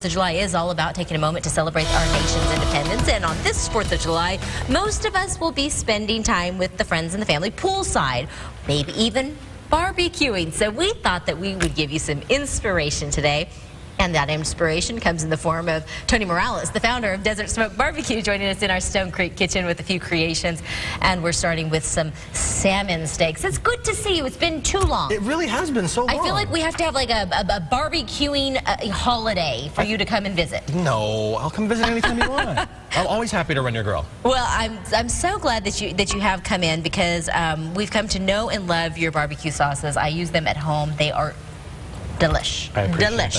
4th of July is all about taking a moment to celebrate our nation's independence. And on this 4th of July, most of us will be spending time with the friends and the family poolside, maybe even barbecuing. So we thought that we would give you some inspiration today. And that inspiration comes in the form of Tony Morales, the founder of Desert Smoke BBQ, joining us in our Stone Creek kitchen with a few creations. And we're starting with some salmon steaks. It's good to see you. It's been too long. It really has been so long. I feel like we have to have like a barbecuing holiday for you to come and visit. No, I'll come visit anytime you want. I'm always happy to run your grill. Well, I'm so glad that you have come in because we've come to know and love your barbecue sauces. I use them at home. They are delish. I appreciate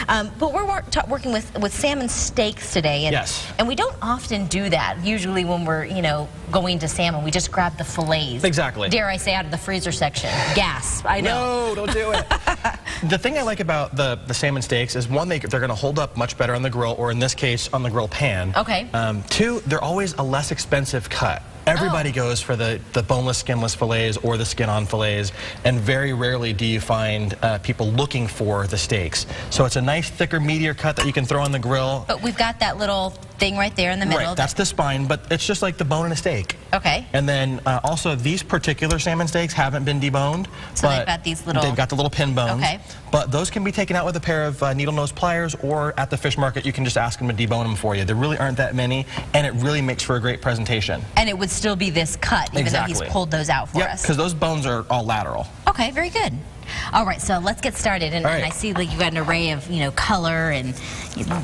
that. But we're working with salmon steaks today, and yes, and we don't often do that. Usually, when we're going to salmon, we just grab the fillets. Exactly. Dare I say, out of the freezer section? Gasp! I know. No, don't do it. The thing I like about the salmon steaks is one, they're going to hold up much better on the grill, or in this case, on the grill pan. Okay. Two, they're always a less expensive cut. Everybody goes for the boneless, skinless fillets or the skin-on fillets, and very rarely do you find people looking for the steaks. So it's a nice, thicker, meatier cut that you can throw on the grill. But we've got that little thing right there in the middle. Right, that's the spine, but it's just like the bone in a steak. Okay. And then also these particular salmon steaks haven't been deboned. So they've got these little... They've got the little pin bones. Okay. But those can be taken out with a pair of needle nose pliers, or at the fish market you can just ask them to debone them for you. There really aren't that many, and it really makes for a great presentation. And it would still be this cut, even though he's pulled those out for us. Because those bones are all lateral. Okay, very good. All right, so let's get started. And I see that you've got an array of, color, and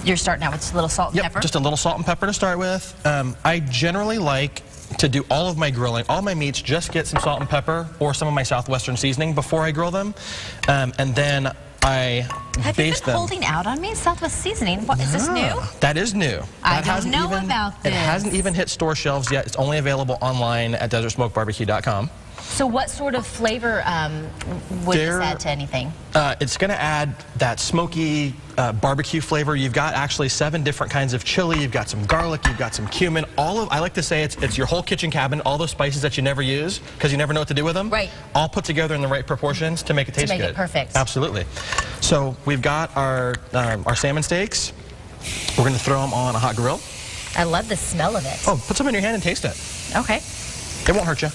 you're starting out with just a little salt and pepper. Just a little salt and pepper to start with. I generally like to do all of my grilling, all my meats, just get some salt and pepper or some of my southwestern seasoning before I grill them. And then I Have you been holding out on me? Southwest seasoning? What, is this new? That is new. I don't know about this. It hasn't even hit store shelves yet. It's only available online at DesertSmokeBBQ.com. So what sort of flavor would this add to anything? It's going to add that smoky barbecue flavor. You've got actually 7 different kinds of chili. You've got some garlic. You've got some cumin. I like to say it's your whole kitchen cabinet, all those spices that you never use because you never know what to do with them. Right. All put together in the right proportions to make it taste good. To make it perfect. Absolutely. So we've got our salmon steaks. We're going to throw them on a hot grill. I love the smell of it. Oh, put some in your hand and taste it. Okay. It won't hurt you.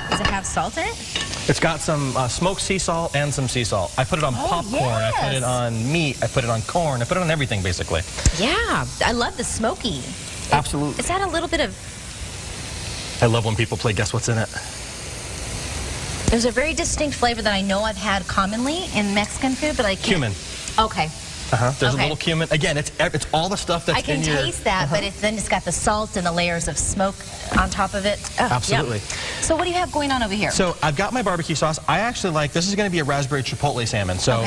Does it have salt in it? It's got some smoked sea salt and some sea salt. I put it on popcorn, yes. I put it on meat, I put it on corn, I put it on everything basically. Yeah, I love the smoky. Absolutely. Is that a little bit of... I love when people play Guess What's in It. There's a very distinct flavor that I know I've had commonly in Mexican food, but I can't... Cumin. Okay. There's a little cumin. Again, it's all the stuff that's in your... I can taste that, but then it's got the salt and the layers of smoke on top of it. Oh, absolutely. Yum. So what do you have going on over here? So I've got my barbecue sauce. I actually like, this is going to be a raspberry chipotle salmon. So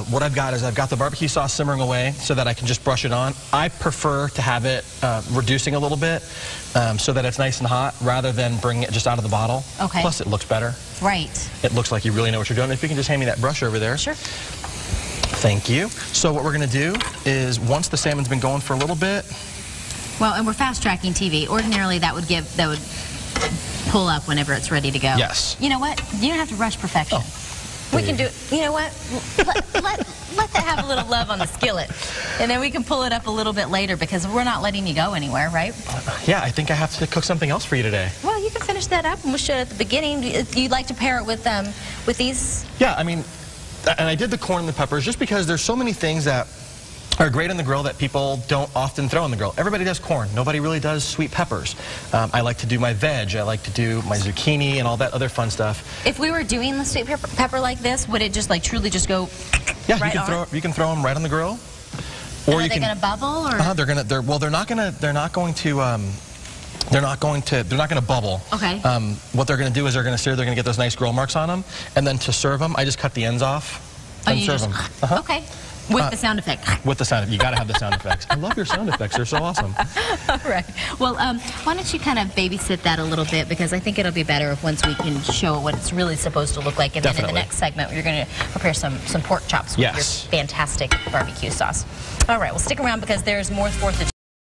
what I've got is I've got the barbecue sauce simmering away so that I can just brush it on. I prefer to have it reducing a little bit so that it's nice and hot rather than bringing it just out of the bottle. Okay. Plus it looks better. Right. It looks like you really know what you're doing. If you can just hand me that brush over there. Sure. Thank you. So what we're going to do is once the salmon's been going for a little bit. Well, and we're fast tracking TV. Ordinarily that would pull up whenever it's ready to go. Yes. You know what? You don't have to rush perfection. Oh, we can do it. You know what? Let that have a little love on the skillet. And then we can pull it up a little bit later because we're not letting you go anywhere, right? Yeah, I think I have to cook something else for you today. Well, you can finish that up and we'll show it at the beginning. You'd like to pair it with these? Yeah, I mean, and I did the corn and the peppers just because there's so many things that are great on the grill that people don't often throw on the grill. Everybody does corn. Nobody really does sweet peppers. I like to do my veg. I like to do my zucchini and all that other fun stuff. If we were doing the sweet pepper like this, would it just like truly just go right on? You can throw them right on the grill. Or are they going to bubble? Or? They're not going to bubble. Okay. What they're going to do is they're going to get those nice grill marks on them, and then to serve them, I just cut the ends off and serve them. Okay. With the sound effect. With the sound effect. You got to have the sound effects. I love your sound effects. They're so awesome. All right. Well, why don't you kind of babysit that a little bit, because I think it'll be better if once we can show what it's really supposed to look like, and then in the next segment you're going to prepare some pork chops with your fantastic barbecue sauce. All right. Well, stick around because there's more 4th of July.